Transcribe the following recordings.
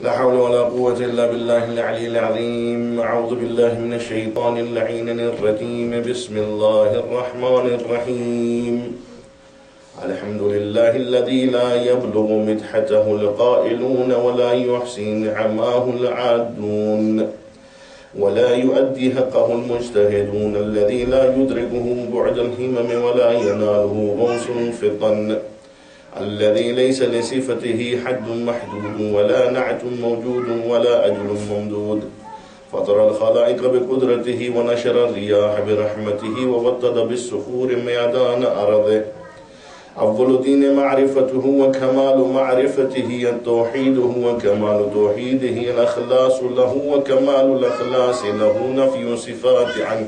لا حول ولا قوة إلا بالله العلي العظيم. أعوذ بالله من الشيطان اللعين الرجيم. بسم الله الرحمن الرحيم. الحمد لله الذي لا يبلغ مدحته القائلون ولا يحصي نعماه العادون ولا يؤدي حقه المجتهدون الذي لا يدركه بعد الهمم ولا يناله غوص الفطن الذي ليس لصفته حد محدود ولا نعت موجود ولا أجل ممدود فطر الخلائق بقدرته ونشر الرياح برحمته ووطد بالسحور ميدان أرضه. أفضل دين معرفته وكمال معرفته التوحيد وكمال توحيده الأخلاص له وكمال الأخلاص له نفي صفات عنه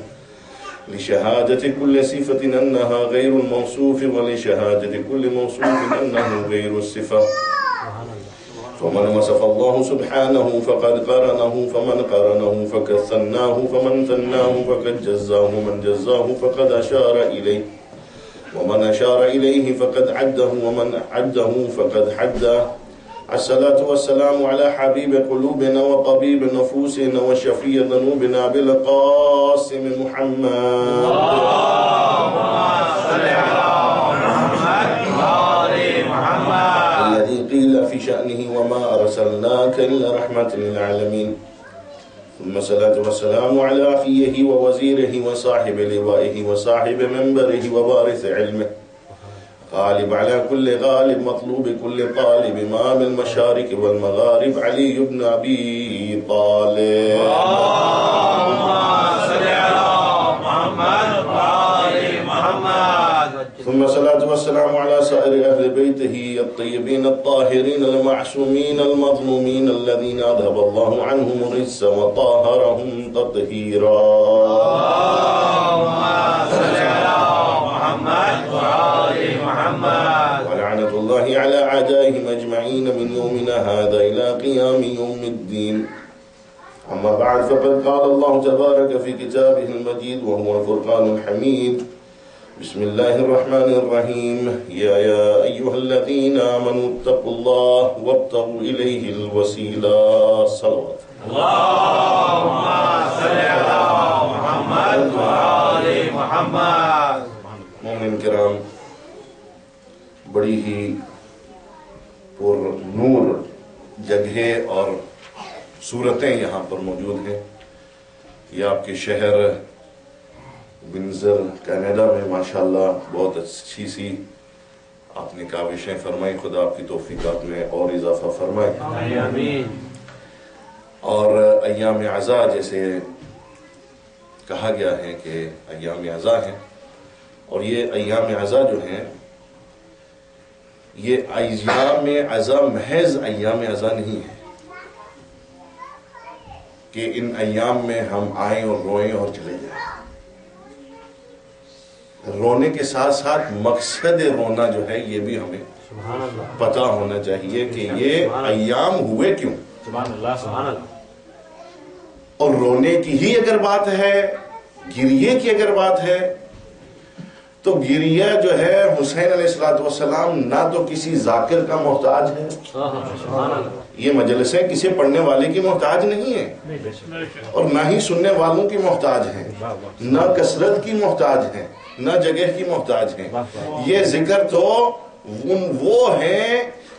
لشهادة كل صفة أنها غير الموصوف ولشهادة كل موصوف أنه غير الصفة. فمن وصف الله سبحانه فقد قرنه فمن قرنه فقد ثناه فمن ثناه فقد جزاه من جزاه فقد أشار إليه ومن أشار إليه فقد عده ومن عده فقد حده. الصلاة والسلام على حبيب قلوبنا وطبيب نفوسنا وشفيع ذنوبنا بالقاسم محمد. اللهم صل على محمد الذي قيل في شأنه وما أرسلناك إلا رحمة للعالمين. ثم الصلاة والسلام على أخيه ووزيره وصاحب لوائه وصاحب منبره ووارث علمه غالب على كل غالب مطلوب كل طالب إمام المشارق والمغارب علي بن أبي طالب. اللهم صل على محمد وآل محمد. ثم الصلاة والسلام على سائر أهل بيته الطيبين الطاهرين المعصومين المظلومين الذين أذهب الله عنهم الرجس وطهرهم تطهيرا. اللهم صل على محمد وآل محمد. ولعنة الله على أعدائهم أجمعين من يومنا هذا إلى قيام يوم الدين. أما بعد فقد قال الله تبارك في كتابه المجيد وهو الفرقان الحميد. بسم الله الرحمن الرحيم. يا أيها الذين آمنوا اتقوا الله وابتغوا إليه الوسيلة. صلوات. اللهم صل على محمد وآل محمد. مومن کرام، بڑی ہی پر نور جگہیں اور صورتیں یہاں پر موجود ہیں. یہ آپ کے شہر ونزر کینیڈا میں ماشاءاللہ بہت اچھی سی آپ نے کاوشیں فرمائی. خدا آپ کی توفیقات میں اور اضافہ فرمائے. آمین. اور ایام عزا جیسے کہا گیا ہے کہ ایام عزا ہیں، اور یہ ایام عزا جو ہیں یہ ایام عزا محض ایام عزا نہیں ہے کہ ان ایام میں ہم آئیں اور روئیں اور چلے جائیں. رونے کے ساتھ ساتھ مقصد رونا جو ہے یہ بھی ہمیں پتہ ہونا چاہیے کہ یہ ایام ہوئے کیوں. سبحان اللہ سبحان اللہ. اور رونے کی ہی اگر بات ہے، گریے کی اگر بات ہے، تو گریہ جو ہے حسین علیہ السلام نہ تو کسی ذاکر کا محتاج ہے، یہ مجلسیں کسی پڑھنے والے کی محتاج نہیں ہیں، اور نہ ہی سننے والوں کی محتاج ہیں، نہ کثرت کی محتاج ہیں، نہ جگہ کی محتاج ہیں. یہ ذکر تو وہ ہیں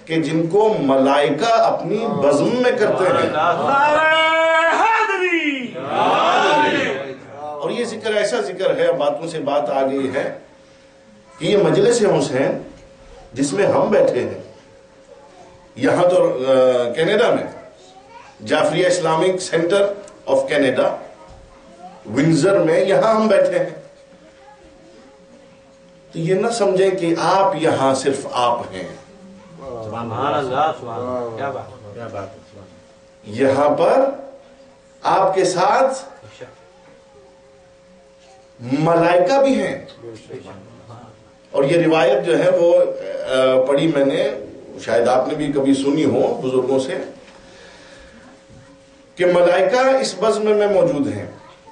کہ جن کو ملائکہ اپنی بزم میں کرتے ہیں. اور یہ ذکر ایسا ذکر ہے، باتوں سے بات آ گئی ہے کہ یہ مجلس حسین جس میں ہم بیٹھے ہیں یہاں تو کینیڈا میں Jafaria Islamic centre of Canada Windsor میں یہاں ہم بیٹھے ہیں، تو یہ نہ سمجھیں کہ آپ یہاں صرف آپ ہیں. یہاں پر آپ کے ساتھ ملائکہ بھی ہیں. اور یہ روایت جو ہے وہ پڑھی میں نے، شاید آپ نے بھی کبھی سنی ہو بزرگوں سے، کہ ملائکہ اس بزم میں موجود ہیں،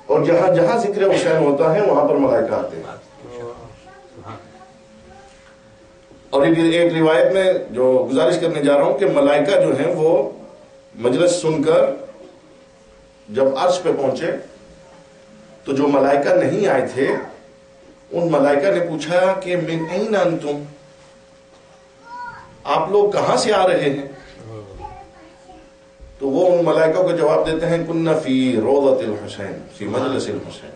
اور جہاں جہاں ذکر حسین ہوتا ہے وہاں پر ملائکہ آتے ہیں. اور ایک روایت میں جو گزارش کرنے جا رہا ہوں کہ ملائکہ جو ہیں وہ مجلس سن کر جب عرش پہ پہنچے تو جو ملائکہ نہیں آئے تھے ان ملائکہ نے پوچھا کہ من این انتم، آپ لوگ کہاں سے آ رہے ہیں؟ تو وہ ان ملائکہ کو جواب دیتے ہیں کننا فی روضۃ الحسین فی مجلس الحسین،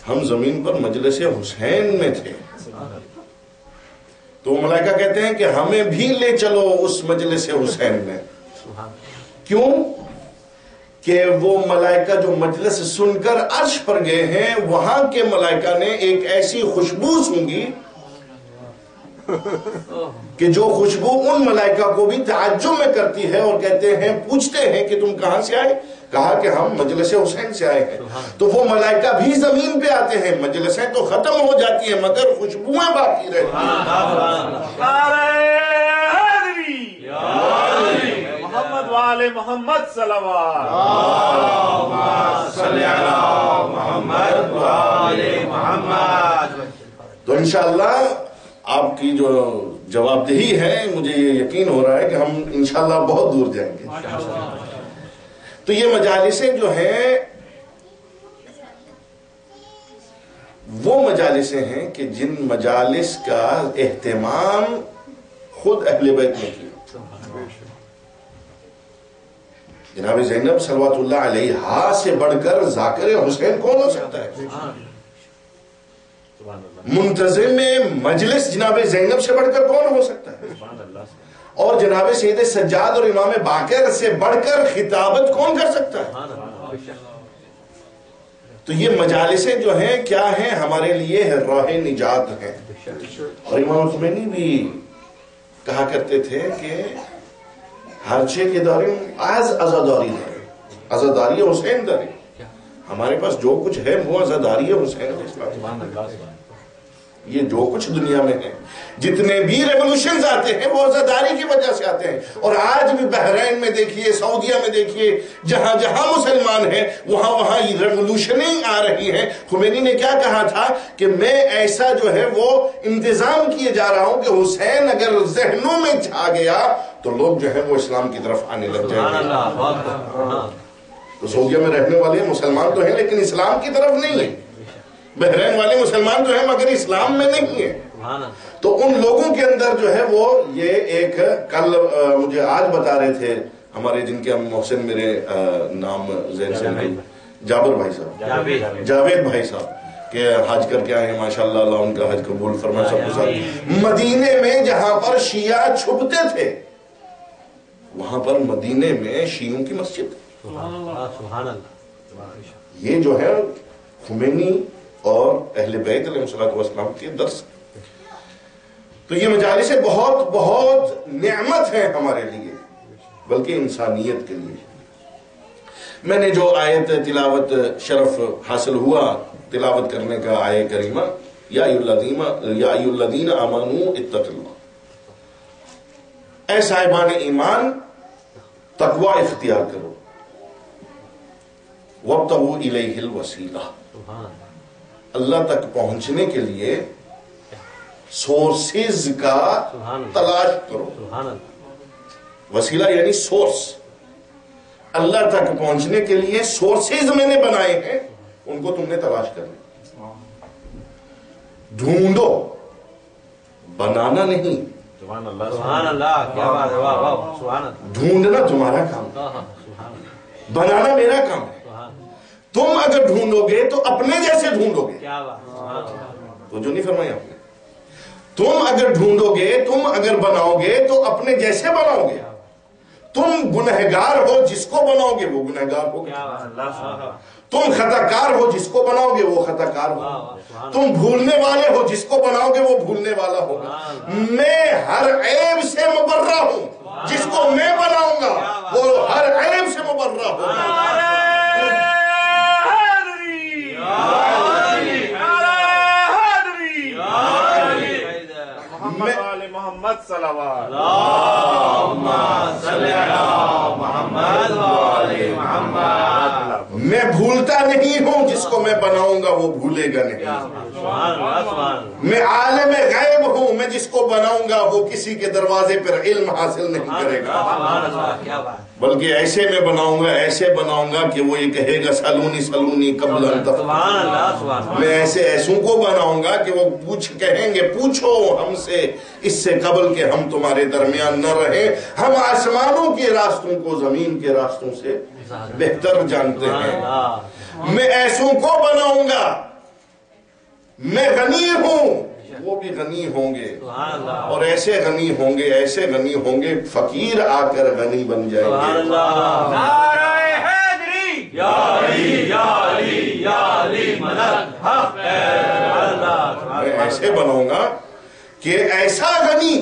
ہم زمین پر مجلس حسین میں تھے۔ تو وہ ملائکہ کہتے ہیں کہ ہمیں بھی لے چلو اس مجلس حسین میں۔ کیوں؟ کہ وہ ملائکہ جو مجلس سن کر عرش پر گئے ہیں وہاں کے ملائکہ نے ایک ایسی خوشبو سونگی کہ جو خوشبو ان ملائکہ کو بھی تعجب میں کرتی ہے، اور کہتے ہیں، پوچھتے ہیں کہ تم کہاں سے آئے؟ کہا کہ ہم مجلس حسین سے آئے ہیں۔ تو وہ ملائکہ بھی زمین پہ آتے ہیں، مجلسیں تو ختم ہو جاتی ہیں مگر خوشبوئیں باقی رہتی ہیں۔ محمد والے محمد صلوات، صلی علی محمد والے محمد۔ تو انشاءاللہ آپ کی جو جواب دہی ہے مجھے یہ یقین ہو رہا ہے کہ ہم انشاءاللہ بہت دور جائیں گے۔ تو یہ مجالسیں جو ہیں وہ مجالسیں ہیں کہ جن مجالس کا اہتمام خود اہل بیت نے کیا۔ جناب زینب صلوات اللہ علیہا سے بڑھ کر ذاکر حسین کون ہو سکتا ہے؟ منتظم مجلس جناب زینب سے بڑھ کر کون ہو سکتا ہے؟ اور جناب سید سجاد اور امام باقر سے بڑھ کر خطابت کون کر سکتا ہے؟ تو یہ مجالسیں جو ہیں کیا ہیں؟ ہمارے لیے راہ نجات ہیں۔ اور امام خمینی بھی کہا کرتے تھے کہ ہر چیز کے داری آز ازاداری ہے، ازاداری حسین داری، ہمارے پاس جو کچھ ہے وہ ازاداری حسین ہے۔ یہ جو کچھ دنیا میں ہے، جتنے بھی ریولوشنز آتے ہیں وہ ازاداری کی وجہ سے آتے ہیں۔ اور آج بھی بحرین میں دیکھیے، سعودیہ میں دیکھیے، جہاں جہاں مسلمان ہیں وہاں وہاں یہ ریولوشنیں آ رہی ہیں۔ خمینی نے کیا کہا تھا کہ میں ایسا جو ہے وہ انتظام کیے جا رہا ہوں کہ حسین اگر ذہنوں میں چھا گیا تو لوگ جو ہے وہ اسلام کی طرف آنے لگ جائیں گے۔ تو سعودیہ میں رہنے والے مسلمان تو ہیں لیکن اسلام کی طرف نہیں ہیں، بحرین والے مسلمان جو ہیں مگر اسلام میں نہیں ہیں۔ تو ان لوگوں کے اندر جو ہے وہ یہ ایک، کل مجھے آج بتا رہے تھے ہمارے جن کے ہم محسن، میرے نام ذہن سے جابر بھائی صاحب، جاوید بھائی صاحب کہ حج کر کے آئے ہیں ماشاءاللہ، اللہ ان کا حج قبول فرمائے سب کے ساتھ۔ مدینے میں جہاں پر شیعہ چھپتے تھے وہاں پر مدینے میں شیعوں کی مسجد، یہ جو ہے خمینی اور اہل بیت علیہ السلام کے درس۔ تو یہ مجالسیں بہت بہت نعمت ہیں ہمارے لیے، بلکہ انسانیت کے لیے۔ میں نے جو آیت تلاوت شرف حاصل ہوا تلاوت کرنے کا، آیت کریمہ یا ایھا الذین آمنوا اتقوا اللہ، اے صاحبان ایمان تقوی اختیار کرو، وابتغوا الیہ الوسیلہ، اللہ تک پہنچنے کے لیے سورسز کا تلاش کرو۔ وسیلہ یعنی سورس، اللہ تک پہنچنے کے لیے سورسز میں نے بنائے ہیں، ان کو تم نے تلاش کرنا، ڈھونڈو، بنانا نہیں۔ سبحان اللہ، کیا بات ہے، واہ واہ، سبحان اللہ۔ ڈھونڈنا تمہارا کام ہے، بنانا میرا کام ہے۔ تم اگر ڈھونڈو گے تو اپنے جیسے ڈھونڈو گے، تو جو نہیں فرمایا آپ نے، تم اگر ڈھونڈو گے، تم اگر بناؤ گے تو اپنے جیسے بناؤ گے۔ تم گنہگار ہو جس کو بناؤ گے وہ گنہگار ہوگا، تم خطاکار ہو جس کو بناؤ گے وہ خطاکار ہوگا، تم بھولنے والے ہو جس کو بناؤ گے وہ بھولنے والا ہوگا۔ میں ہر عیب سے مبرہ ہوں، جس کو میں بناؤں گا وہ ہر عیب سے مبرہ ہوگا۔ محمد صلوات، اللہم صلی علی محمد وآل محمد۔ میں بھولتا نہیں ہوں، جس کو میں بناؤں گا وہ بھولے گا نہیں۔ میں عالم غیب ہوں، میں جس کو بناؤں گا وہ کسی کے دروازے پر علم حاصل نہیں کرے گا، بلکہ ایسے میں بناؤں گا، ایسے بناؤں گا کہ وہ یہ کہے گا سلونی سلونی قبل ان تفعلوا۔ میں ایسے ایسوں کو بناؤں گا کہ وہ کہیں گے پوچھو ہم سے اس سے قبل کہ ہم تمہارے درمیان نہ رہیں، ہم آسمانوں کے راستوں کو زمین کے راستوں سے بہتر جانتے ہیں۔ میں ایسوں کو بناؤں گا، میں غنی ہوں، وہ بھی غنی ہوں گے، اور ایسے غنی ہوں گے، ایسے غنی ہوں گے، فقیر آ کر غنی بن جائیں گے۔ نعرہ حیدری یا علی یا علی یا علی مدد حق ہے۔ میں ایسے بناؤں گا کہ ایسا غنی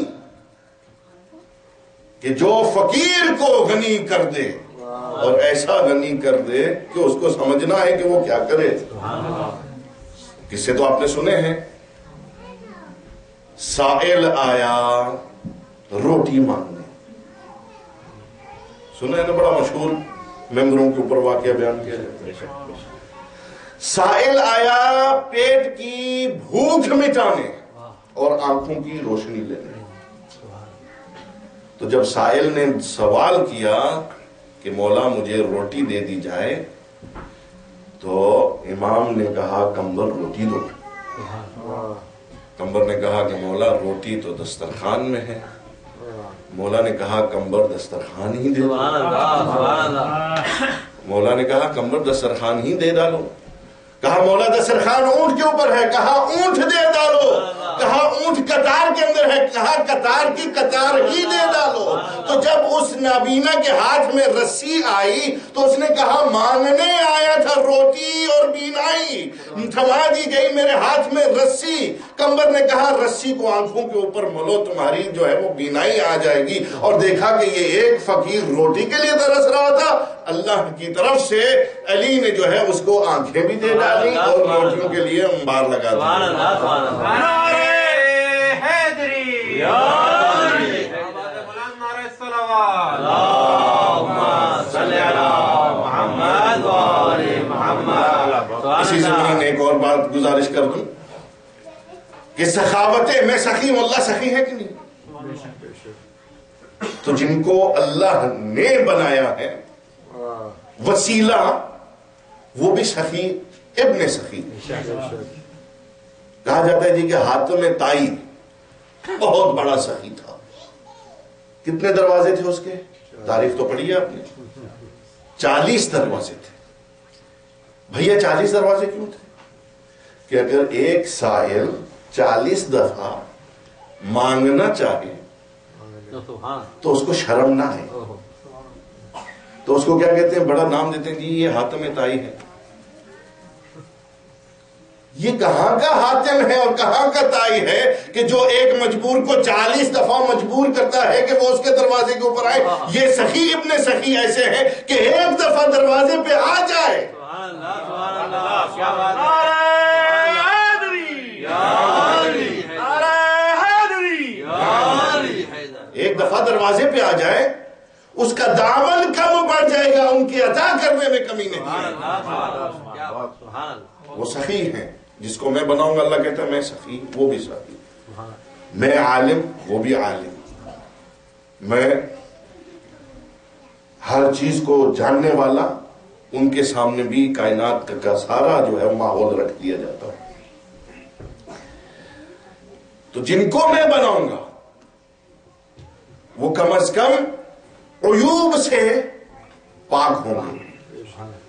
کہ جو فقیر کو غنی کر دے، اور ایسا غنی کر دے کہ اس کو سمجھنا ہے کہ وہ کیا کرے۔ قصے تو آپ نے سنے ہیں، سائل آیا روٹی مانگنے، سنا ہے نا، بڑا مشہور ممبروں کے اوپر واقعہ بیان کیا جاتا ہے۔ سائل آیا پیٹ کی بھوک مٹانے اور آنکھوں کی روشنی لینے۔ تو جب سائل نے سوال کیا کہ مولا مجھے روٹی دے دی جائے، تو امام نے کہا کمبر روٹی دو۔ کمبر نے کہا کہ مولا روٹی تو دسترخوان میں ہے۔ مولا نے کہا کمبر دسترخوان ہی دے دو۔ مولا نے کہا کمبر دسترخوان ہی دے ڈالو۔ کہا مولا دسترخوان اونٹ کے اوپر ہے، کہا اونٹ دے ڈالو۔ کہا اونٹ قطار کے اندر ہے، کہا قطار کی قطار ہی دے ڈالو۔ تو جب اس نابینا کے ہاتھ میں رسی آئی تو اس نے کہا مانگنے آیا تھا روٹی اور بینائی، تھما دی گئی میرے ہاتھ میں رسی۔ کمبر نے کہا رسی کو آنکھوں کے اوپر ملو، تمہاری جو ہے وہ بینائی آ جائے گی۔ اور دیکھا کہ یہ ایک فقیر روٹی کے لیے ترس رہا تھا، اللہ کی طرف سے علی نے جو ہے اس کو آنکھیں بھی دے ڈالی اور روٹیوں کے لیے انبار لگا دیا۔ اسی زمین میں ایک اور بات گزارش کر دوں کہ سخاوتیں، میں سخی ہوں، اللہ سخی ہے کہ نہیں؟ تو جن کو اللہ نے بنایا ہے وسیلہ، وہ بھی سخی ابن سخی۔ کہا جاتا ہے جی کہ حاتم طائی بہت بڑا سخی تھا۔ کتنے دروازے تھے اس کے؟ تاریخ تو پڑھی ہے آپ نے، 40 دروازے تھے۔ بھیا 40 دروازے کیوں تھے؟ کہ اگر ایک سائل 40 دفعہ مانگنا چاہے تو اس کو شرم نہ ہے، تو اس کو کیا کہتے ہیں؟ بڑا نام دیتے ہیں جی یہ حاتم طائی ہے۔ یہ کہاں کا حاتم ہے اور کہاں کا طائی ہے کہ جو ایک مجبور کو 40 دفعہ مجبور کرتا ہے کہ وہ اس کے دروازے کے اوپر آئے؟ یہ سخی ابن سخی ایسے ہے کہ ایک دفعہ دروازے پہ آ جائے۔ ایک دفعہ دروازے پہ آ جائے، اس کا دامن کم پڑ جائے گا، ان کی عطا کرنے میں کمی نہیں ہے۔ وہ سخی ہیں، جس کو میں بناؤں گا اللہ کہتا ہے میں سخی، وہ بھی سخی، میں عالم، وہ بھی عالم، میں ہر چیز کو جاننے والا، ان کے سامنے بھی کائنات کا سارا جو ہے ماحول رکھ دیا جاتا ہے۔ تو جن کو میں بناؤں گا وہ کم از کم عیوب سے پاک ہوں گے۔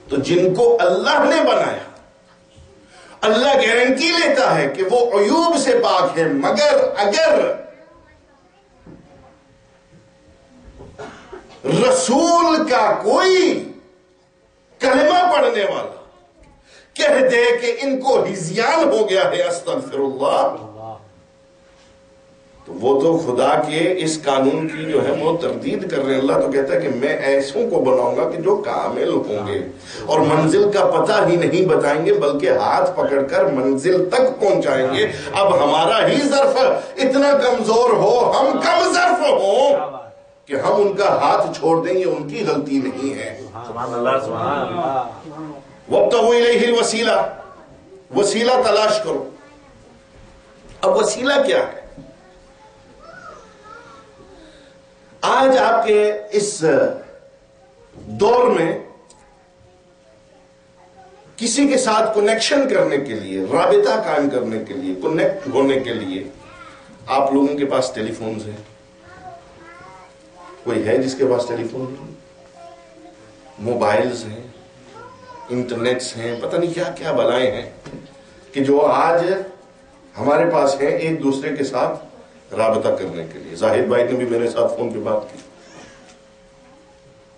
تو جن کو اللہ نے بنایا، اللہ گارنٹی لیتا ہے کہ وہ عیوب سے پاک ہے، مگر اگر رسول کا کوئی کلمہ پڑھنے والا کہہ دے کہ ان کو ہذیان ہو گیا ہے استغفر اللہ، تو وہ تو خدا کے اس قانون کی جو ہے وہ تردید کر رہے ہیں۔ اللہ تو کہتا ہے کہ میں ایسوں کو بناؤں گا کہ جو کامل ہوں گے اور منزل کا پتہ ہی نہیں بتائیں گے بلکہ ہاتھ پکڑ کر منزل تک پہنچائیں گے۔ اب ہمارا ہی ظرف اتنا کمزور ہو، ہم کم ظرف ہوں کہ ہم ان کا ہاتھ چھوڑ دیں، یہ ان کی غلطی نہیں ہے۔ وَابْتَغُوا إِلَيْهِ الْوَسِيلَةَ، وسیلہ تلاش کرو۔ اب وسیلہ کیا ہے؟ آج آپ کے اس دور میں کسی کے ساتھ کنیکشن کرنے کے لیے، رابطہ قائم کرنے کے لیے، کنیکٹ ہونے کے لیے آپ لوگوں کے پاس ٹیلی فونز ہیں؟ کوئی ہے جس کے پاس ٹیلی فون نہیں؟ موبائلز ہیں، انٹرنیٹس ہیں، پتہ نہیں کیا کیا بلائیں ہیں کہ جو آج ہمارے پاس ہیں ایک دوسرے کے ساتھ رابطہ کرنے کے لیے۔ زاہد بھائی نے بھی میرے ساتھ فون پہ بات کی،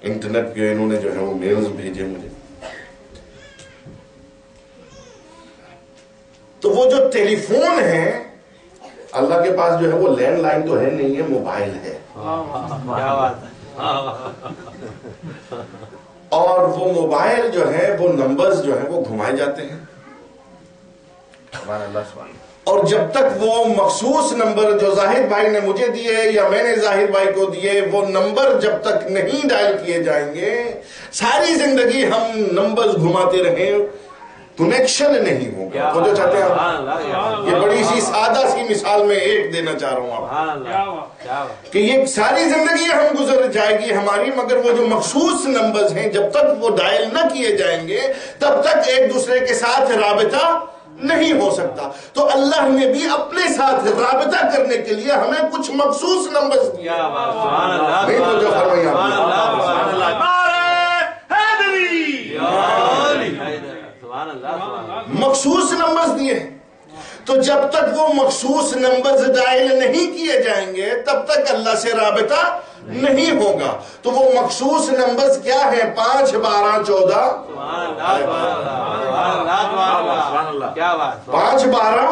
انٹرنیٹ پہ انہوں نے جو ہے وہ میلز بھیجے مجھے۔ تو وہ جو ٹیلی فون ہے، اللہ کے پاس جو ہے وہ لینڈ لائن تو ہے نہیں ہے، موبائل ہے، اور وہ موبائل جو ہے وہ نمبرز جو ہیں وہ گھمائے جاتے ہیں، اور جب تک وہ مخصوص نمبر جو زاہد بھائی نے مجھے دیے یا میں نے زاہد بھائی کو دیے، وہ نمبر جب تک نہیں ڈائل کیے جائیں گے، ساری زندگی ہم نمبرز گھماتے رہیں، کنیکشن نہیں ہوگا۔ وہ جو چاہتے ہیں، یہ بڑی سی سادہ سی مثال میں ایک دینا چاہ رہا ہوں آپ کہ یہ ساری زندگی ہم گزر جائے گی ہماری، مگر وہ جو مخصوص نمبرز ہیں جب تک وہ ڈائل نہ کیے جائیں گے تب تک ایک دوسرے کے ساتھ رابطہ نہیں ہو سکتا۔ تو اللہ نے بھی اپنے ساتھ رابطہ کرنے کے لیے ہمیں کچھ مخصوص نمبرز دیے، نہیں تو جو فرمایا مخصوص نمبرز دیے ہیں۔ تو جب تک وہ مخصوص نمبرز ڈائل نہیں کیے جائیں گے تب تک اللہ سے رابطہ نہیں ہوگا۔ تو وہ مخصوص نمبرز کیا ہیں؟ 5 12 14 5 12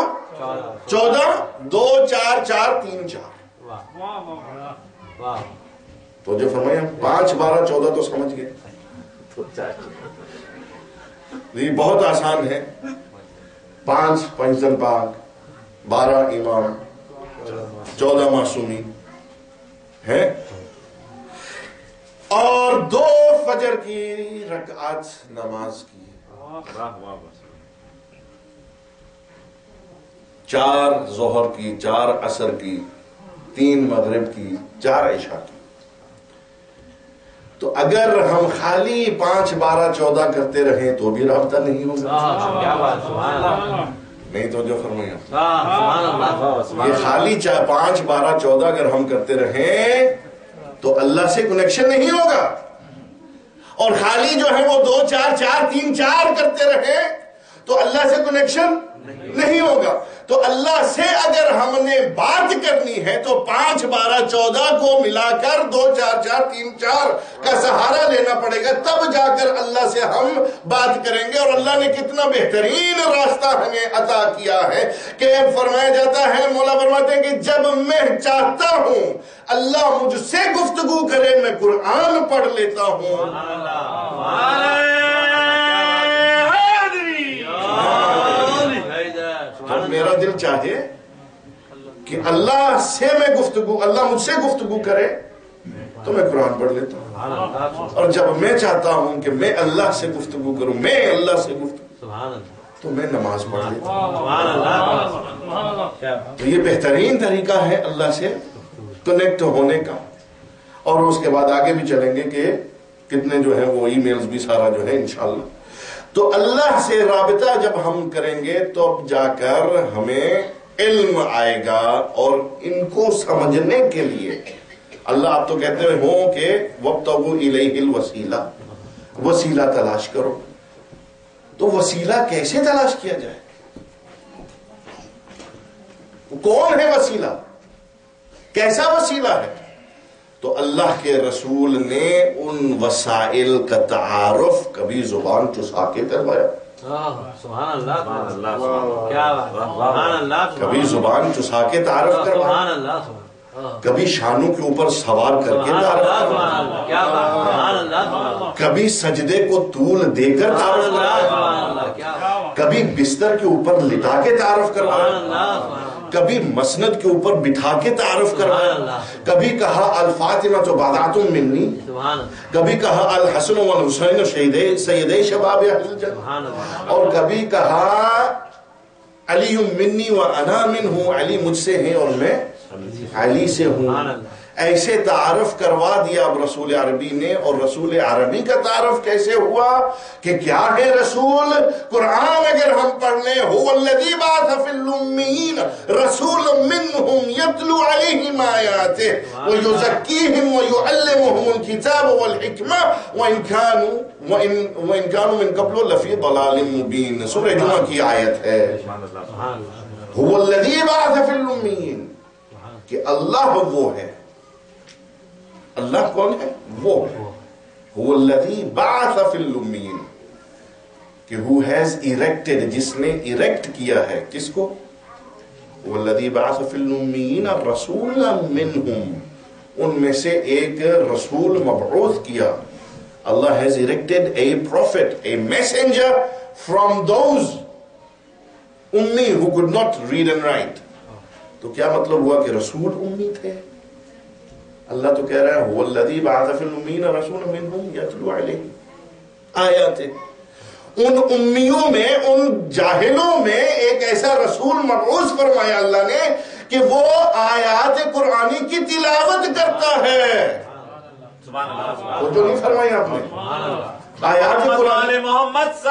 14 2 4 4 3 4۔ تو جو فرمایا 5 12 14 تو سمجھ گئے، یہ بہت آسان ہے۔ 5 پنجتن پاک، 12 امام، 14 معصومین ہے، اور 2 فجر کی رکعت نماز کی، 4 ظہر کی، 4 عصر کی، 3 مغرب کی، 4 عشاء کی۔ تو اگر ہم خالی 5 12 14 کرتے رہیں تو بھی رابطہ نہیں ہوگا، نہیں تو جو فرمایا یہ خالی 5 12 14 اگر ہم کرتے رہیں تو اللہ سے کنیکشن نہیں ہوگا، اور خالی جو ہے وہ 2 4 4 3 4 کرتے رہیں تو اللہ سے کنیکشن نہیں ہوگا۔ تو اللہ سے اگر ہم نے بات کرنی ہے تو 5 12 14 کو ملا کر 2 4 4 3 4 کا سہارا لینا پڑے گا، تب جا کر اللہ سے ہم بات کریں گے۔ اور اللہ نے کتنا بہترین راستہ ہمیں عطا کیا ہے کہ فرمایا جاتا ہے، مولا فرماتے ہیں کہ جب میں چاہتا ہوں اللہ مجھ سے گفتگو کرے میں قرآن پڑھ لیتا ہوں، جب میرا دل چاہے کہ اللہ سے میں گفتگو، اللہ مجھ سے گفتگو کرے تو میں قرآن پڑھ لیتا ہوں، اور جب میں چاہتا ہوں کہ میں اللہ سے گفتگو کروں، میں اللہ سے گفتگو تو میں نماز پڑھ لیتا ہوں۔ تو یہ بہترین طریقہ ہے اللہ سے کنیکٹ ہونے کا۔ اور اس کے بعد آگے بھی چلیں گے کہ کتنے جو ہے وہ ای میلز بھی سارا جو ہے انشاءاللہ۔ تو اللہ سے رابطہ جب ہم کریں گے تو اب جا کر ہمیں علم آئے گا، اور ان کو سمجھنے کے لیے اللہ آپ تو کہتے ہوں کہ وَابْتَغُوا إِلَيْهِ الْوَسِيلَةَ، وسیلہ تلاش کرو۔ تو وسیلہ کیسے تلاش کیا جائے؟ کون ہے وسیلہ؟ کیسا وسیلہ ہے؟ تو اللہ کے رسول نے ان وسائل کا تعارف کبھی زبان چسا کے کروایا، سبحان اللہ، کیا بات، کبھی زبان چسا کے تعارف کروایا، کبھی شانوں کے اوپر سوار کر کے تعارف کروایا، کبھی سجدے کو طول دے کر تعارف کروایا، کبھی بستر کے اوپر لٹا کے تعارف کروایا، کبھی مسند کے اوپر بٹھا کے تعارف کروایا، کبھی کہا الفاطمہ تو بادات منی، کبھی کہا الحسن والحسین سیدی شباب اہل الجنہ، اور کبھی کہا علی منی وانا منہ، علی مجھ سے ہیں اور میں علی سے ہوں۔ ایسے تعارف کروا دیا اب رسول عربی نے. اور رسول عربی کا تعارف کیسے ہوا کہ کیا ہے رسول؟ قرآن اگر ہم پڑھ لیں، هو الذی بعث فی الامیین رسولا منہم یتلو علیہم آیاتہ ویزکیہم ویعلمہم الکتاب والحکمہ وإن كانوا من قبل لفی ضلال مبین. سورہ جمعہ کی آیت ہے. هو الذی بعث فی الامیین، کہ اللہ وہ ہے. اللہ کون ہے؟ وہ ہے. هو الذی بعث فی الامیین، کہ who has erected، جس نے ایریکٹ کیا ہے. کس کو؟ هو الذی بعث فی الامیین رسولا منہم، ان میں سے ایک رسول مبعوث کیا. Allah has erected a prophet, a messenger from those ummi who could not read and write. تو کیا مطلب ہوا کہ رسول امی تھے؟ اللہ تو کہہ رہا ہے هو الذی بعث فی الامیین رسولا منہم یتلو علیہم آیاتہ. ان امیوں میں، ان جاہلوں میں ایک ایسا رسول مبعوث فرمایا اللہ نے کہ وہ آیات قرآنی کی تلاوت کرتا ہے. وہ جو نہیں فرمائی آپ نے آیات قرآن محمد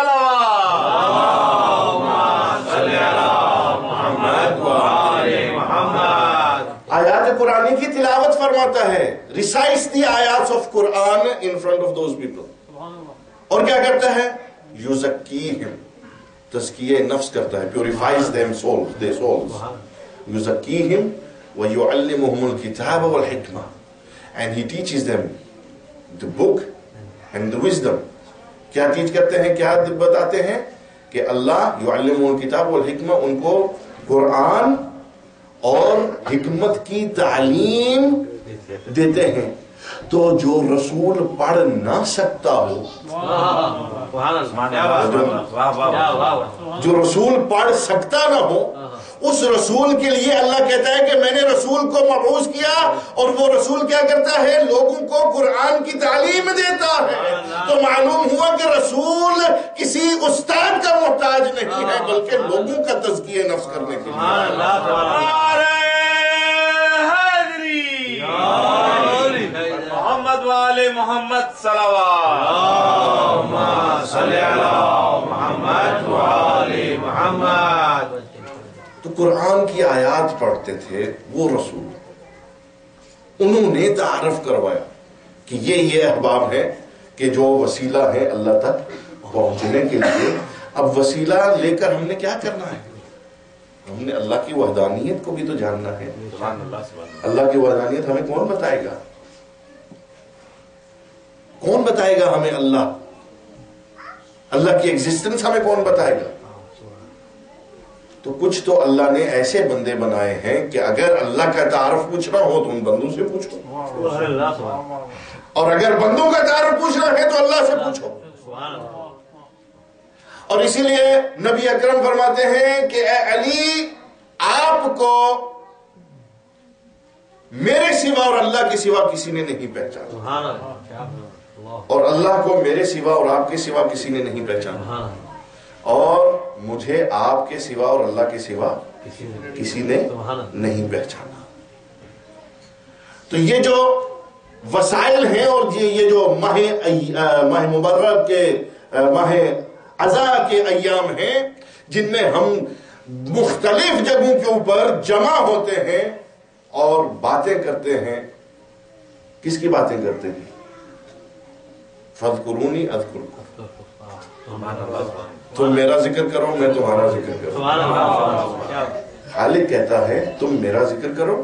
آیات قرآنی کی تلاوت فرماتا ہے. ریسائٹس دی آیات of Quran in front of those people. اور کیا کرتا ہے؟ یزکیہم، تزکیہ نفس کرتا ہے. پیوریفائز them souls, their souls. یزکیہم ویعلمہم الکتاب والحکمہ، and he teaches them the book and the wisdom. کیا ٹیچ کرتے ہیں؟ کیا بتاتے ہیں؟ کہ اللہ یعلمہم الکتاب والحکمہ، ان کو قرآن اور حکمت کی تعلیم دیتے ہیں. تو جو رسول پڑھ نہ سکتا ہو، جو رسول پڑھ سکتا نہ ہو، اس رسول کے لیے اللہ کہتا ہے کہ میں نے رسول کو مبعوث کیا، اور وہ رسول کیا کرتا ہے؟ لوگوں کو قرآن کی تعلیم دیتا ہے. تو معلوم ہوا کہ رسول کسی استاد کا محتاج نہیں ہے، بلکہ لوگوں کا تزکیہ نفس کرنے کے لیے. محمد والے محمد صلوات، اللہم صلی علی محمد والے محمد. تو قرآن کی آیات پڑھتے تھے وہ رسول، انہوں نے تعارف کروایا کہ یہ احباب ہے کہ جو وسیلہ ہے اللہ تک پہنچنے کے لیے. اب وسیلہ لے کر ہم نے کیا کرنا ہے؟ ہم نے اللہ کی وحدانیت کو بھی تو جاننا ہے. اللہ کی وحدانیت ہمیں کون بتائے گا؟ کون بتائے گا ہمیں اللہ؟ اللہ کی ایگزسٹنس ہمیں کون بتائے گا؟ تو کچھ تو اللہ نے ایسے بندے بنائے ہیں کہ اگر اللہ کا تعارف پوچھنا ہو تو ان بندوں سے پوچھو، اور اگر بندوں کا تعارف پوچھنا ہے تو اللہ سے پوچھو. اور اسی لیے نبی اکرم فرماتے ہیں کہ اے علی، آپ کو میرے سوا اور اللہ کے سوا کسی نے نہیں پہچانا، اور اللہ کو میرے سوا اور آپ کے سوا کسی نے نہیں پہچانا، اور مجھے آپ کے سوا اور اللہ کے سوا کسی نے نہیں پہچانا. تو یہ جو وسائل ہیں، اور یہ جو ماہ مبارک کے ماہ عزا کے ایام ہیں، جن میں ہم مختلف جگہوں کے اوپر جمع ہوتے ہیں اور باتیں کرتے ہیں. کس کی باتیں کرتے ہیں؟ فَاذْكُرُونِي أَذْكُرْكُمْ، تم میرا ذکر کرو میں تمہارا ذکر کروں. خالق کہتا ہے تم میرا ذکر کرو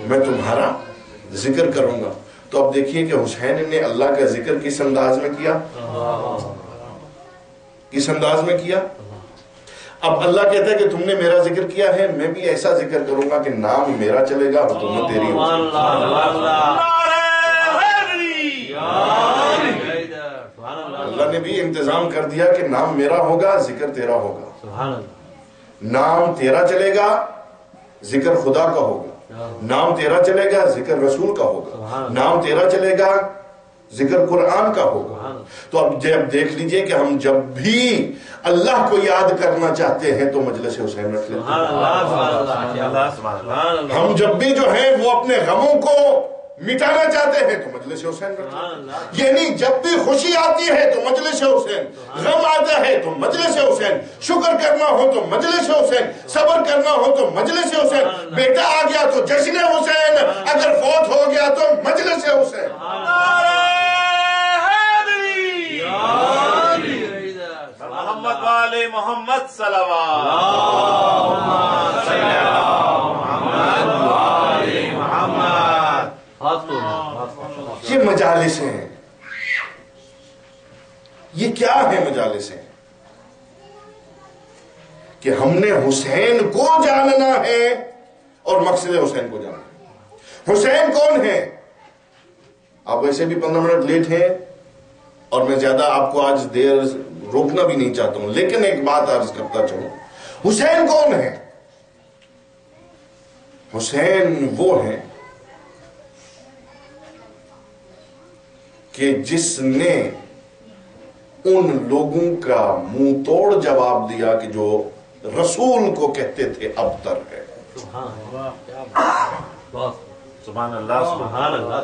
میں تمہارا ذکر کروں گا. تو اب دیکھیے کہ حسین نے اللہ کا ذکر کس انداز میں کیا، کس انداز میں کیا. اب اللہ کہتا ہے کہ تم نے میرا ذکر کیا ہے، میں بھی ایسا ذکر کروں گا کہ نام میرا چلے گا اور تمہیں تیری ہوگی. اللہ نے بھی انتظام کر دیا کہ نام میرا ہوگا، ذکر تیرا ہوگا. نام تیرا چلے گا، ذکر خدا کا ہوگا. نام تیرا چلے گا، ذکر رسول کا ہوگا. نام تیرا چلے گا، ذکر قرآن کا ہوگا. تو اب جب دیکھ لیجئے کہ ہم جب بھی اللہ کو یاد کرنا چاہتے ہیں تو مجلس حسین رکھ لیتے ہیں. ہم جب بھی جو ہیں وہ اپنے غموں کو مٹانا چاہتے ہیں تو مجلس حسین رکھتے ہیں. یعنی جب بھی خوشی آتی ہے تو مجلس حسین، غم آتا ہے تو مجلس حسین، شکر کرنا ہو تو مجلس حسین، صبر کرنا ہو تو مجلس حسین. بیٹا آ گیا تو جشن حسین، اگر فوت ہو گیا تو مجلس حسین. محمد والے محمد صلوات. یہ مجالس ہیں. یہ کیا ہے مجالس ہیں؟ کہ ہم نے حسین کو جاننا ہے اور مقصد حسین کو جاننا ہے. حسین کون ہے؟ آپ ویسے بھی 15 منٹ لیٹ ہیں اور میں زیادہ آپ کو آج دیر روکنا بھی نہیں چاہتا ہوں، لیکن ایک بات عرض کرتا چلوں. حسین کون ہے؟ حسین وہ ہے کہ جس نے ان لوگوں کا منہ توڑ جواب دیا کہ جو رسول کو کہتے تھے ابتر ہے. سبحان اللہ سبحان اللہ.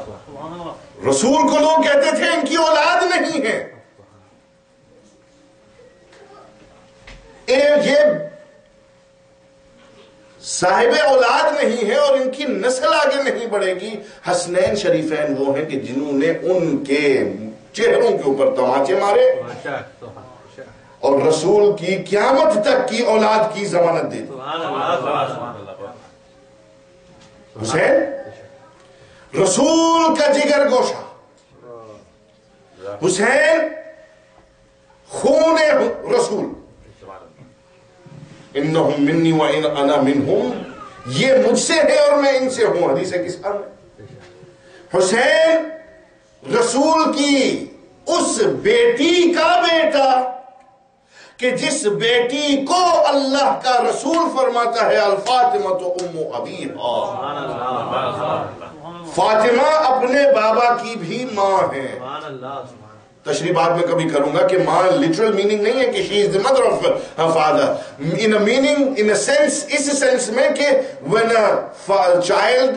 رسول کو لوگ کہتے تھے ان کی اولاد نہیں ہے. یہ صاحب اولاد نہیں ہے اور ان کی نسل آگے نہیں بڑھے گی. حسنین شریفین وہ ہیں کہ جنہوں نے ان کے چہروں کے اوپر تماچے مارے اور رسول کی قیامت تک کی اولاد کی ضمانت دی. حسین رسول کا جگر گوشہ، حسین خون رسول. انہم منی و انا منہم، یہ مجھ سے ہے اور میں ان سے ہوں. حدیث ہے کس میں حسین رسول کی اس بیٹی کا بیٹا کہ جس بیٹی کو اللہ کا رسول فرماتا ہے الفاطمہ تو ام ابیہا، فاطمہ اپنے بابا کی بھی ماں ہے. تشریح بعد میں کبھی کروں گا کہ ماں literal meaning نہیں ہے کہ she is the mother of her father. In a meaning, in a sense, us sense میں کہ when a child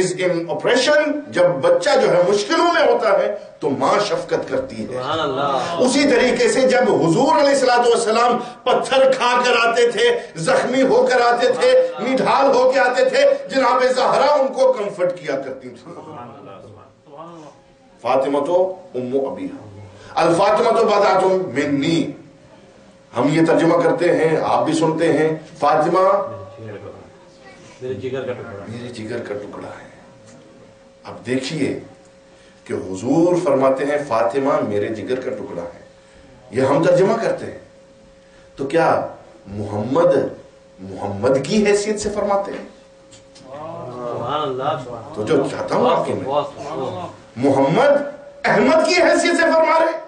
is in oppression، جب بچہ جو ہے مشکلوں میں ہوتا ہے تو ماں شفقت کرتی ہے. اسی طریقے سے جب حضور علیہ السلام پتھر کھا کر آتے تھے، زخمی ہو کر آتے تھے، نڈھال ہو کے آتے تھے، جناب زہرا ان کو کمفرٹ کیا کرتی تھی. فاطمہ تو ام ابیہا، الفاطمہ تو بضعۃ منی. ہم یہ ترجمہ کرتے ہیں، آپ بھی سنتے ہیں، فاطمہ میرے جگر کا ٹکڑا ہے. اب دیکھیے کہ حضور فرماتے ہیں فاطمہ میرے جگر کا ٹکڑا ہے. یہ ہم ترجمہ کرتے ہیں تو کیا محمد کی حیثیت سے فرماتے ہیں؟ تو جو چاہتا ہوں آپ کے میں محمد احمد کی حیثیت سے فرما رہے،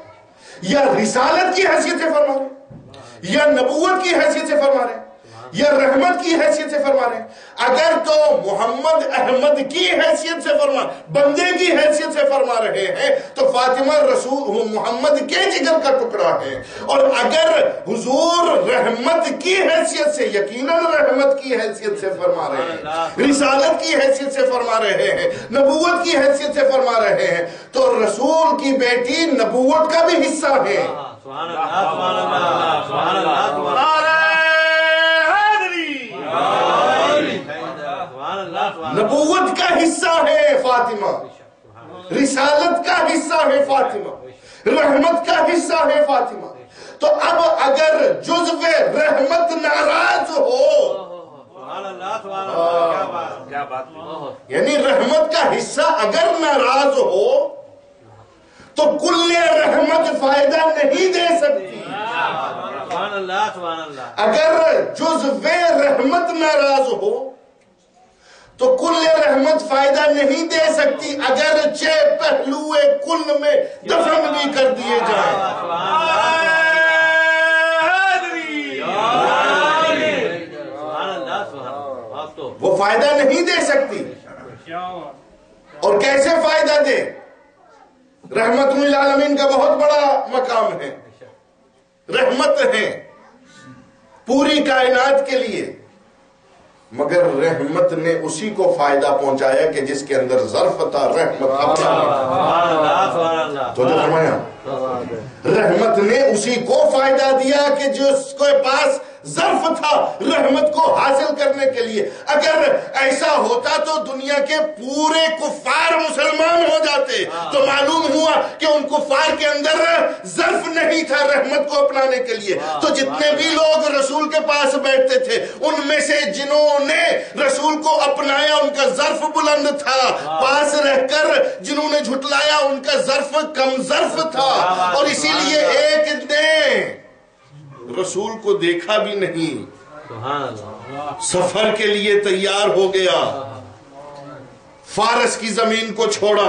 یا رسالت کی حیثیت سے فرما رہے، یا نبوت کی حیثیت سے فرما رہے، یا رحمت کی حیثیت سے فرما رہے ہیں؟ اگر تو محمد احمد کی حیثیت سے بندے کی حیثیت سے فرما رہے ہیں تو فاطمہ رسول محمد کے جگر کا ٹکڑا ہے. اور اگر حضور رحمت کی حیثیت سے، یقیناً رحمت کی حیثیت سے فرما رہے ہیں، رسالت کی حیثیت سے فرما رہے ہیں، نبوت کی حیثیت سے فرما رہے ہیں، تو رسول کی بیٹی نبوت کا بھی حصہ ہے. سبحان اللہ سبحان اللہ سبحان اللہ. نبوت کا حصہ ہے فاطمہ، رسالت کا حصہ ہے فاطمہ، رحمت کا حصہ ہے فاطمہ. تو اب اگر جزو رحمت ناراض ہو، یعنی رحمت کا حصہ اگر ناراض ہو تو کل رحمت فائدہ نہیں دے سکتی. اگر جزو رحمت ناراض ہو تو کل رحمت فائدہ نہیں دے سکتی اگرچہ پہلو کل میں دفن بھی کر دیے جائیں. وہ فائدہ نہیں دے سکتی. اور کیسے فائدہ دے؟ رحمت للعالمین کا بہت بڑا مقام ہے، رحمت ہے پوری کائنات کے لیے. مگر رحمت نے اسی کو فائدہ پہنچایا کہ جس کے اندر ظرف تھا، رحمت تو جو فرمایا رحمت نے اسی کو فائدہ دیا کہ جس کے پاس ظرف تھا رحمت کو حاصل کرنے کے لیے۔ اگر ایسا ہوتا تو دنیا کے پورے کفار مسلمان ہو جاتے، تو معلوم ہوا کہ ان کفار کے اندر ظرف نہیں تھا رحمت کو اپنانے کے لیے۔ تو جتنے بھی لوگ رسول کے پاس بیٹھتے تھے ان میں سے جنہوں نے رسول کو اپنایا ان کا ظرف بلند تھا، پاس رہ کر جنہوں نے جھٹلایا ان کا ظرف کم ظرف تھا۔ اور اسی لیے ایک نے رسول کو دیکھا بھی نہیں، سفر کے لیے تیار ہو گیا، فارس کی زمین کو چھوڑا،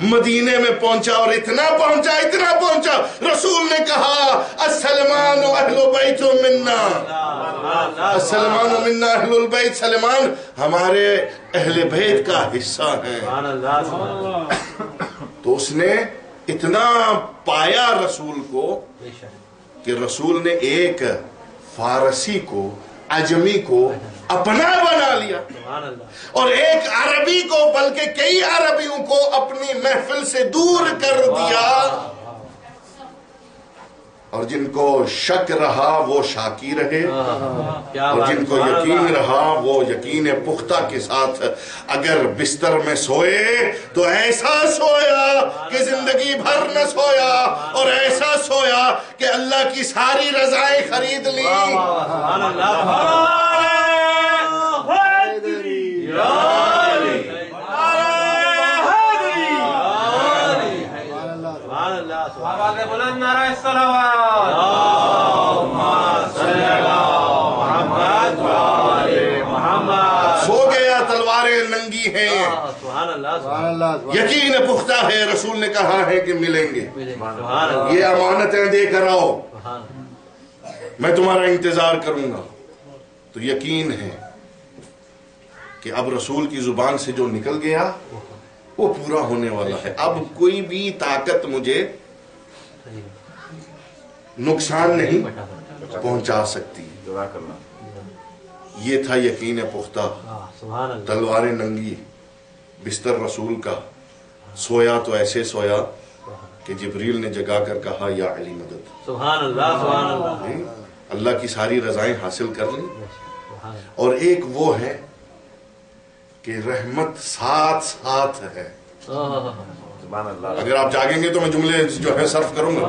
مدینے میں پہنچا، اور اتنا پہنچا رسول نے کہا السلمان اہل بیت منا، السلمان منا اہل البیت، سلمان ہمارے اہل بیت کا حصہ ہیں۔ تو اس نے اتنا پایا رسول کو کہ رسول نے ایک فارسی کو، عجمی کو اپنا بنا لیا، اور ایک عربی کو بلکہ کئی عربیوں کو اپنی محفل سے دور کر دیا، اور جن کو شک رہا وہ شاکی رہے، اور جن کو یقین رہا وہ یقین پختہ کے ساتھ اگر بستر میں سوئے تو ایسا سویا کہ زندگی بھر نہ سویا، اور ایسا سویا کہ اللہ کی ساری رضائیں خرید لی۔ بلند نعرہ الصلوات، اللہم صلی علی محمد وآل محمد۔ سو گیا، تلواریں ننگی ہیں، یقین پختہ ہے، رسول نے کہا ہے کہ ملیں گے، یہ امانتیں دے کر آؤ، میں تمہارا انتظار کروں گا۔ تو یقین ہے کہ اب رسول کی زبان سے جو نکل گیا وہ پورا ہونے والا ہے، اب کوئی بھی طاقت مجھے نقصان نہیں پہنچا سکتی۔ یہ تھا یقین پختہ، تلواریں ننگی، بستر رسول کا، سویا تو ایسے سویا کہ جبریل نے جگا کر کہا یا علی مدد۔ سبحان اللہ، سبحان اللہ، اللہ کی ساری رضائیں حاصل کر لی۔ اور ایک وہ ہے کہ رحمت ساتھ ساتھ ہے، اگر آپ جاگیں گے تو میں جملے جو ہے صرف کروں گا۔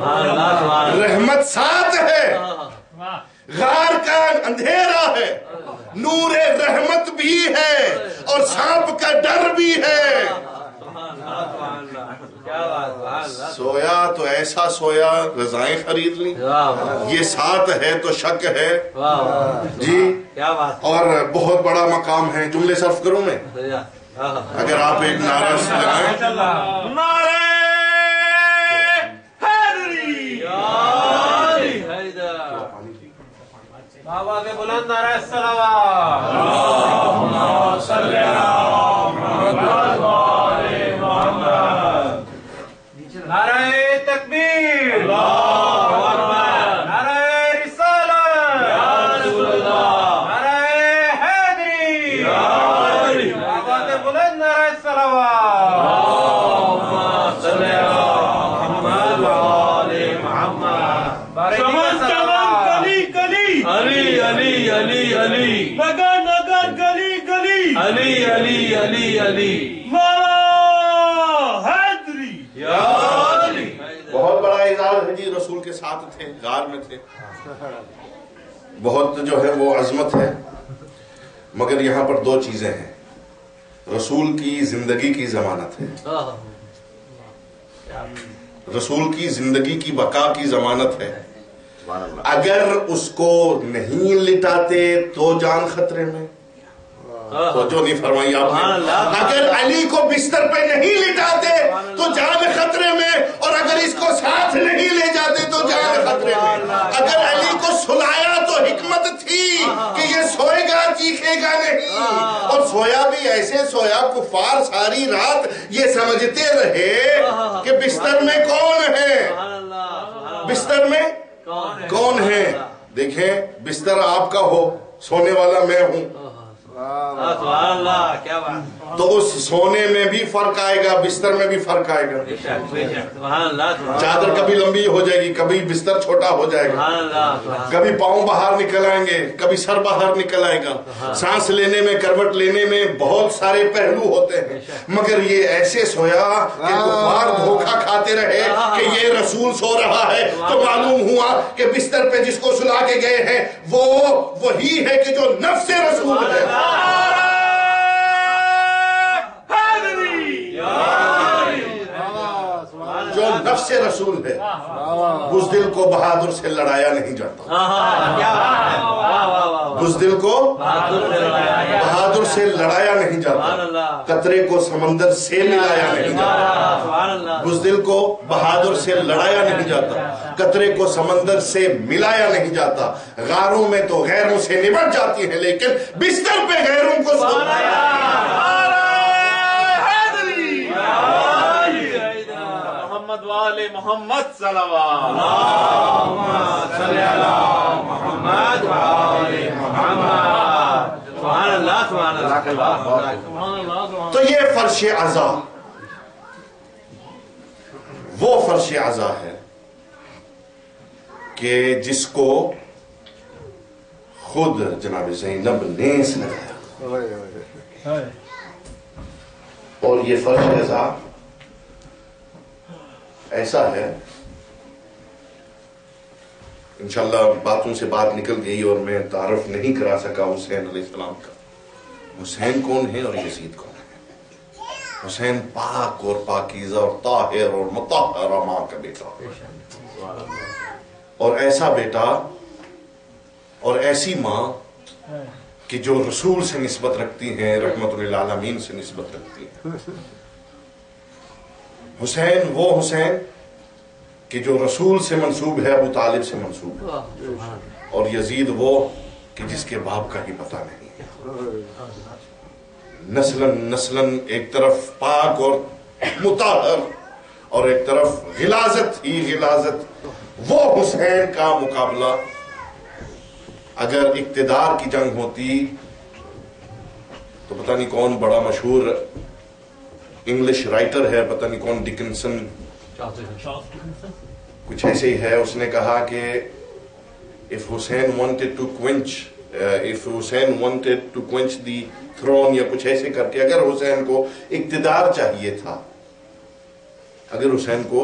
رحمت ساتھ ہے، غار کا اندھیرا ہے، نور رحمت بھی ہے، اور سانپ کا ڈر بھی ہے۔ سویا تو ایسا سویا رضائیں خرید لی، یہ ساتھ ہے تو شک ہے جی، اور بہت بڑا مقام ہے۔ جملے صرف کروں میں، اگر آپ ایک نعرہ سے لگائیں، نعرہ حیدری، آواز بلند نعرہ الصلوات، اللہم صلی علی محمد وآل محمد۔ نعرہ تکبیر، اللہ اکبر، نعرہ رسالت، یا رسول اللہ، نعرہ حیدری، آواز بلند نعرہ الصلوات، اللہم صلی علی محمد وآل محمد۔ چمن چمن گلی گلی، علی علی علی علی، نگر نگر گلی گلی، علی علی علی علی، مولا حیدری، یا علی۔ بہت بڑا اعزاز ہے جی، رسول کے ساتھ تھے، غار میں تھے، بہت جو ہے وہ عظمت ہے۔ مگر یہاں پر دو چیزیں ہیں، رسول کی زندگی کی ضمانت ہے، رسول کی زندگی کی بقا کی ضمانت ہے۔ اگر اس کو نہیں لٹاتے تو جان خطرے میں، توجہ نہیں فرمائی آپ نے، اگر علی کو بستر پہ نہیں لٹاتے تو جان خطرے میں، اور اگر اس کو ساتھ نہیں لے جاتے تو جان خطرے میں۔ اگر علی کو سلایا تو حکمت تھی کہ یہ سوئے گا چیخے گا نہیں، اور سویا بھی ایسے سویا کفار ساری رات یہ سمجھتے رہے کہ بستر میں کون ہے، بستر میں کون ہے۔ دیکھیں، بستر آپ کا ہو، سونے والا میں ہوں، سبحان اللہ کیا بات. تو اس سونے میں بھی فرق آئے گا، بستر میں بھی فرق آئے گا. سبحان اللہ. چادر کبھی لمبی ہو جائے گی، کبھی بستر چھوٹا ہو جائے گا، سبحان اللہ. کبھی پاؤں باہر نکل آئیں گے، کبھی سر باہر نکل آئے گا. سانس لینے میں، کروٹ لینے میں بہت سارے پہلو ہوتے ہیں، مگر یہ ایسے سویا کہ کفار دھوکہ کھاتے رہے کہ یہ رسول سو رہا ہے. تو معلوم ہوا کہ بستر پہ جس کو سلا کے گئے ہیں وہ وہی ہے کہ جو نفس رسول ہے. جو نفس رسول ہے. بزدل کو بہادر سے لڑایا نہیں جاتا، بزدل کو بہادر سے لڑایا نہیں جاتا، قطرے کو سمندر سے ملایا نہیں جاتا. بزدل کو بہادر سے لڑایا نہیں جاتا، قطرے کو سمندر سے ملایا نہیں جاتا. غاروں میں تو غیروں سے نمٹ جاتی ہیں، لیکن بستر پہ غیروں کو محمد والے محمد صلوات. اللہم صلی علی محمد وآل محمد. سبحان اللہ سبحان اللہ. تو یہ فرش عزا، وہ فرش عزا ہے کہ جس کو خود جناب زینب نے سنایا. اور یہ فرش عزا ایسا ہے، انشاءاللہ باتوں سے بات نکل گئی اور میں تعارف نہیں کرا سکا حسین علیہ السلام کا. حسین کون ہے اور یزید کون ہے؟ حسین پاک اور پاکیزہ اور طاہر اور مطہرہ ماں کا بیٹا، اور ایسا بیٹا اور ایسی ماں کہ جو رسول سے نسبت رکھتی ہیں، رحمت للعالمین سے نسبت رکھتی ہیں. حسین وہ حسین کہ جو رسول سے منسوب ہے، ابو طالب سے منسوب ہے، اور یزید وہ کہ جس کے باپ کا ہی پتہ نہیں ہے. نسلاً نسلاً ایک طرف پاک اور مطہر اور ایک طرف غلاظت ہی غلاظت. وہ حسین کا مقابلہ اگر اقتدار کی جنگ ہوتی تو پتہ نہیں کون بڑا مشہور انگلش رائٹر ہے، پتہ نہیں کون، ڈکنسن کچھ ایسے ہی ہے، اس نے کہا کہ if Hussein wanted to quench the throne یا کچھ ایسے کر کے، اگر حسین کو اقتدار چاہیے تھا، اگر حسین کو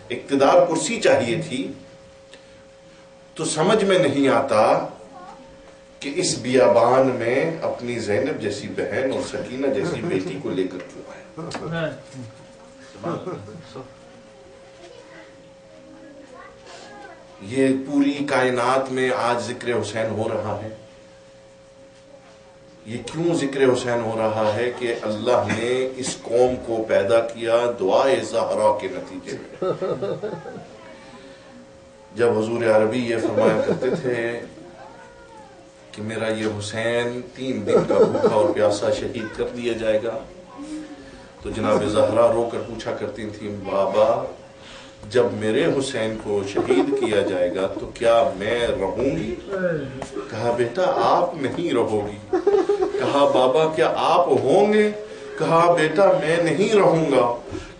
اقتدار کرسی چاہیے تھی، تو سمجھ میں نہیں آتا کہ اس بیابان میں اپنی زینب جیسی بہن اور سکینہ جیسی بیٹی کو لے کر کیوں آئے. یہ پوری کائنات میں آج ذکر حسین ہو رہا ہے. یہ کیوں ذکر حسین ہو رہا ہے کہ اللہ نے اس قوم کو پیدا کیا دعائے زہرا کے نتیجے میں. جب حضور عربی یہ فرمایا کرتے تھے کہ میرا یہ حسین 3 دن کا بھوکا اور پیاسا شہید کر دیا جائے گا، تو جناب زہرا رو کر پوچھا کرتی تھی، بابا جب میرے حسین کو شہید کیا جائے گا تو کیا میں رہوں گی؟ کہا بیٹا آپ نہیں رہو گی. کہا بابا کیا آپ ہوں گے؟ کہا بیٹا میں نہیں رہوں گا.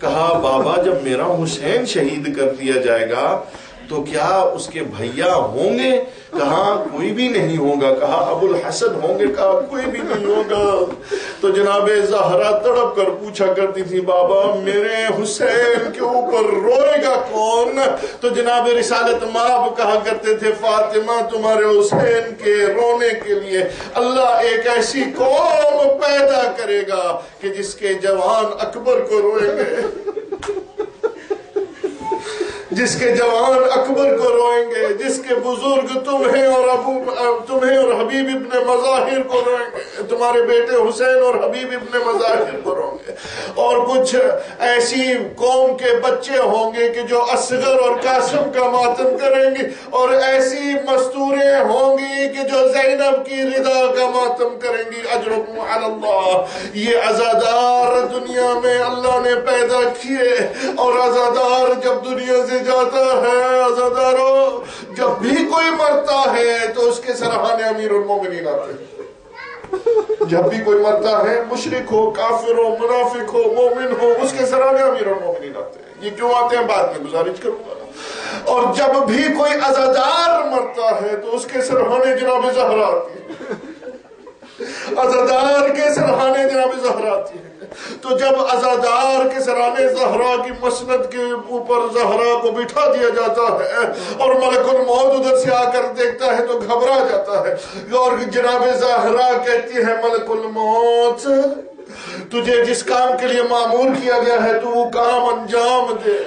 کہا بابا جب میرا حسین شہید کر دیا جائے گا تو کیا اس کے بھیا ہوں گے؟ کہا کوئی بھی نہیں ہوگا. کہا ابو الحسن ہوں گے؟ کہا کوئی بھی نہیں ہوگا. تو جناب زہرا تڑپ کر پوچھا کرتی تھی، بابا میرے حسین کے اوپر روئے گا کون؟ تو جناب رسالت مآب کہا کرتے تھے، فاطمہ تمہارے حسین کے رونے کے لیے اللہ ایک ایسی قوم پیدا کرے گا کہ جس کے جوان اکبر کو روئیں گے، جس کے جوان اکبر کو روئیں گے، جس کے بزرگ تمہیں اور حبیب ابن مظاہر کو روئیں گے، تمہارے بیٹے حسین اور حبیب ابن مظاہر کو روئیں گے. اور کچھ ایسی قوم کے بچے ہوں گے کہ جو اصغر اور قاسم کا ماتم کریں گے، اور ایسی مستوریں ہوں گی کہ جو زینب کی رضا کا ماتم کریں گی. اجرکم علی اللہ. یہ عزادار دنیا میں اللہ نے پیدا کیے، اور عزادار جب دنیا سے جاتا ہے، عزاداروں جب بھی کوئی مرتا ہے تو اس کے سرحانے امیر المومنین آتے ہیں. جب بھی کوئی مرتا ہے مشرک ہو، کافر ہو، منافق ہو، مومن ہو، اس کے سرانے امیر المومنین آتے ہیں۔ یہ کیوں آتے ہیں بعد میں گزارش کروں گا۔ اور جب بھی کوئی عزادار مرتا ہے تو اس کے سرحانے جناب زہرا آتی ہے، عزادار کے سرحانے جناب زہرا آتی ہے۔ تو جب عزادار کے سرانے زہرا کی مسند کے اوپر زہرا کو بٹھا دیا جاتا ہے اور ملک الموت ادھر سے آ کر دیکھتا ہے تو گھبرا جاتا ہے، اور جناب زہرا کہتی ہے ملک الموت تجھے جس کام کے لیے مامور کیا گیا ہے تو وہ کام انجام دے۔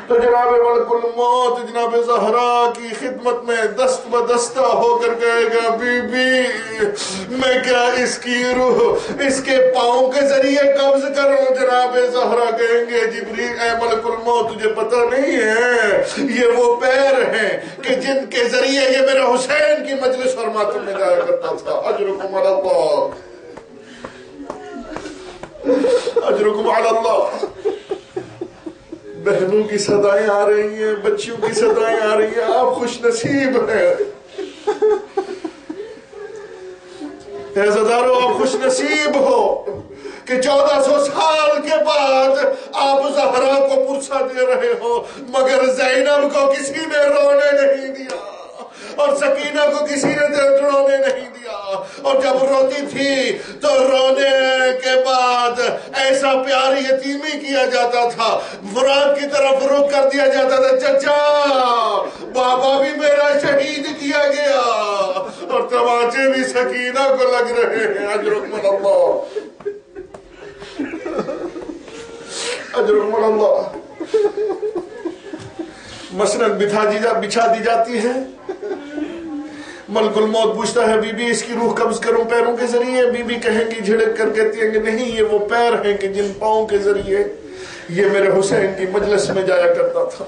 تو جناب ملک الموت جناب زہرا کی خدمت میں دست بدستہ ہو کر کہے گا بی بی میں کیا اس کی روح اس کے پاؤں کے ذریعے قبض کروں؟ جناب زہرا کہیں گے جبریل اے ملک الموت تجھے پتہ نہیں ہے یہ وہ پیر ہیں کہ جن کے ذریعے یہ میرے حسین کی مجلس اور ماتم میں جایا کرتا تھا۔ اجرکم علی اللہ، اجرکم علی اللہ۔ بہنوں کی صدائیں آ رہی ہیں، بچیوں کی صدائیں آ رہی ہیں، آپ خوش نصیب ہیں، عزادارو آپ خوش نصیب ہو کہ 1400 سال کے بعد آپ زہرا کو پرسہ دے رہے ہو، مگر زینب کو کسی نے رونے نہیں دیا اور سکینہ کو کسی نے رونے نہیں دیا، اور جب روتی تھی تو رونے کے بعد ایسا پیار یتیمی کیا جاتا تھا، فرات کی طرف رخ کر دیا جاتا تھا، چچا بابا بھی میرا شہید کیا گیا، اور تماچے بھی سکینہ کو لگ رہے ہیں۔ اجرکم اللہ، اجرکم اللہ۔ مسند بچھا دی جاتی ہے، ملک الموت پوچھتا ہے بی بی اس کی روح قبض کروں پیروں کے ذریعے؟ بی بی کہیں گی جھڑک کر کہتی ہیں کہ نہیں یہ وہ پیر ہیں کہ جن پاؤں کے ذریعے یہ میرے حسین کی مجلس میں جایا کرتا تھا۔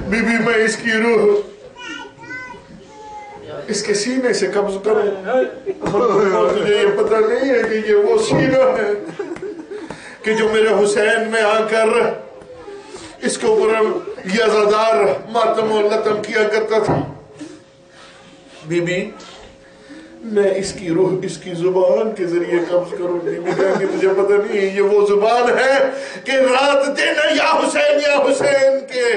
بی بی میں اس کی روح اس کے سینے سے قبض کروں؟ تجھے یہ پتہ نہیں ہے کہ یہ وہ سینہ ہے کہ جو میرے حسین میں آ کر اس کے اوپر یہ عزادار ماتم و لطم کیا کرتا تھا۔ بی بی میں اس کی روح اس کی زبان کے ذریعے قبض کروں؟ بی بی کہا کہ مجھے پتہ نہیں ہے یہ وہ زبان ہے کہ رات دن یا حسین کے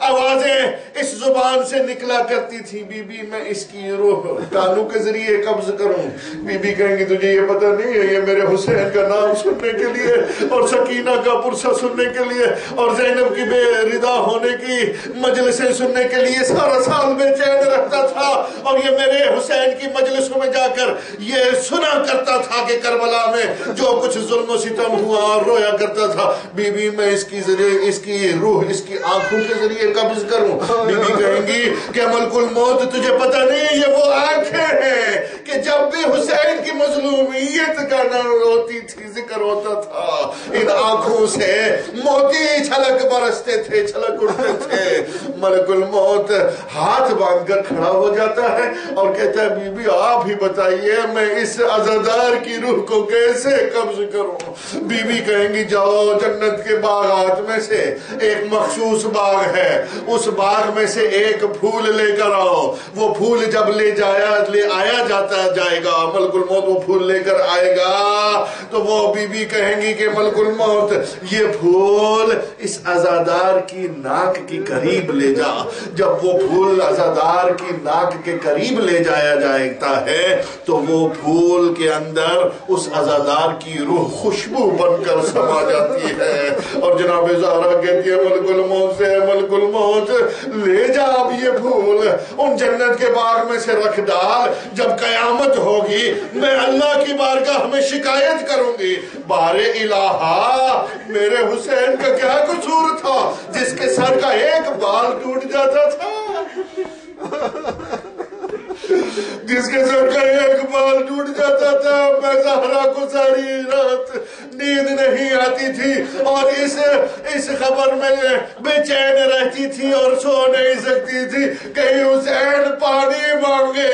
آوازیں اس زبان سے نکلا کرتی تھی۔ بی بی میں اس کی روح کانوں کے ذریعے قبض کروں؟ بی بی کہیں گی تجھے یہ پتہ نہیں ہے یہ میرے حسین کا نام سننے کے لیے اور سکینہ کا پرسہ سننے کے لیے اور زینب کی بے رضا ہونے کی مجلسیں سننے کے لیے سارا سال بے چین رہتا تھا، اور یہ میرے حسین کی مجلسوں میں جا کر یہ سنا کرتا تھا کہ کربلا میں جو کچھ ظلم و ستم ہوا اور رویا کرتا تھا۔ بی بی میں اس کی روح اس کی آنکھوں کے ذریعے قبض کروں؟ بی بی کہیں گی کہ ملک الموت تجھے پتہ نہیں یہ وہ آنکھیں ہیں کہ جب بھی حسین کی مظلومیت کا نام ہوتی تھی ذکر ہوتا تھا ان آنکھوں سے موتی چھلک برستے تھے، چھلک اڑتے تھے۔ ملک الموت ہاتھ باندھ کر کھڑا ہو جاتا ہے اور کہتا ہے بی بی آپ ہی بتائیے میں اس عزادار کی روح کو کیسے قبض کروں؟ بی بی کہیں گی جاؤ جنت کے باغات میں سے ایک مخصوص باغ ہے، اس باغ میں سے ایک پھول لے کر آؤ، وہ پھول جب لے آیا جائے گا، ملک الموت وہ پھول لے کر آئے گا تو وہ بی بی کہیں گی کہ ملک الموت یہ پھول اس عزادار کی ناک کی قریب لے جا۔ جب وہ پھول عزادار کی ناک کے قریب لے جایا جاتا ہے تو وہ پھول کے اندر اس عزادار کی روح خوشبو بن کر سما جاتی ہے، اور جناب زہرا کہتی ہے ملک الموت سے ملک الموت لے جا اب یہ پھول ان جنت کے باغ میں سے رکھ ڈال، جب قیامت ہوگی میں اللہ کی بارگاہ میں شکایت کروں گی بار الہا میرے حسین کا کیا قصور تھا جس کے سر کا ایک بال ٹوٹ جاتا تھا، جس کے سر کا ایک بال ٹوٹ جاتا تھا۔ میں زہرا کو ساری رات نیند نہیں آتی تھی اور اس خبر میں بے چین رہتی تھی اور سو نہیں سکتی تھی کہیں حسین پانی مانگے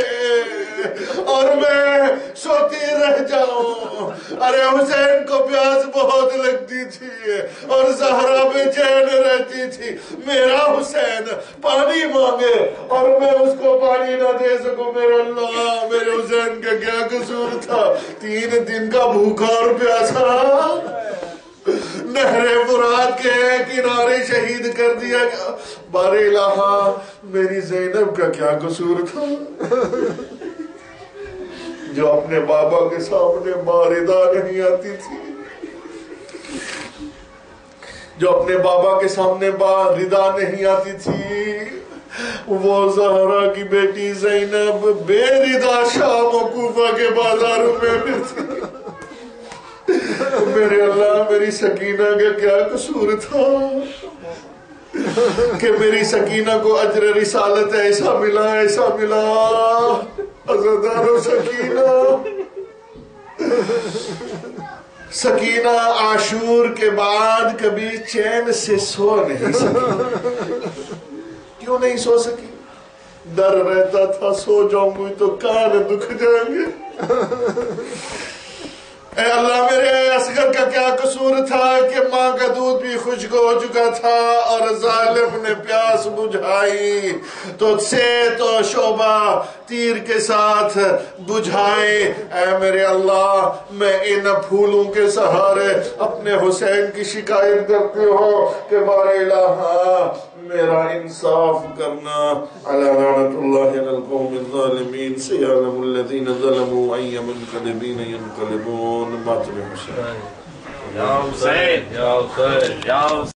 اور میں سوتی رہ جاؤں۔ ارے حسین کو پیاس بہت لگتی تھی اور زہرا بے چین رہتی تھی میرا حسین پانی مانگے اور میں اس کو پانی نہ دے سکوں. میرے اللہ میرے حسین کا کیا قصور تھا؟ 3 دن کا بھوکا اور پیاسا نہر فرات کے کنارے شہید کر دیا گیا. بار الہ میری زینب کا کیا قصور تھا جو اپنے بابا کے سامنے باردہ نہیں آتی تھی، جو اپنے بابا کے سامنے باردہ نہیں آتی تھی. وہ زہرا کی بیٹی زینب بے ردا شام و کوفہ کے بازاروں میں پھرتی. میرے اللہ میری سکینہ کا کیا قصور تھا کہ میری سکینہ کو اجر رسالت ایسا ملا عزادار و سکینہ عاشور کے بعد کبھی چین سے سو نہیں سکی. کیوں نہیں سو سکی؟ ڈر رہتا تھا سو جاؤں گی تو کان دکھ جائیں گے. اے اللہ میرے اصغر کا کیا قصور تھا کہ ماں کا دودھ بھی خشک ہو چکا تھا اور ظالم نے پیاس بجھائی تو سے تو شعبہ تیر کے ساتھ بجھائے. اے میرے اللہ میں ان پھولوں کے سہارے اپنے حسین کی شکایت کرتے ہو کہ بار الہ میرا انصاف کرنا. علی لعنت اللہ علی القوم الظالمین سیعلم الذین ظلموا ای منقلبین ینقلبون. ماتم حسین یا حسین یا حسین یا حسین.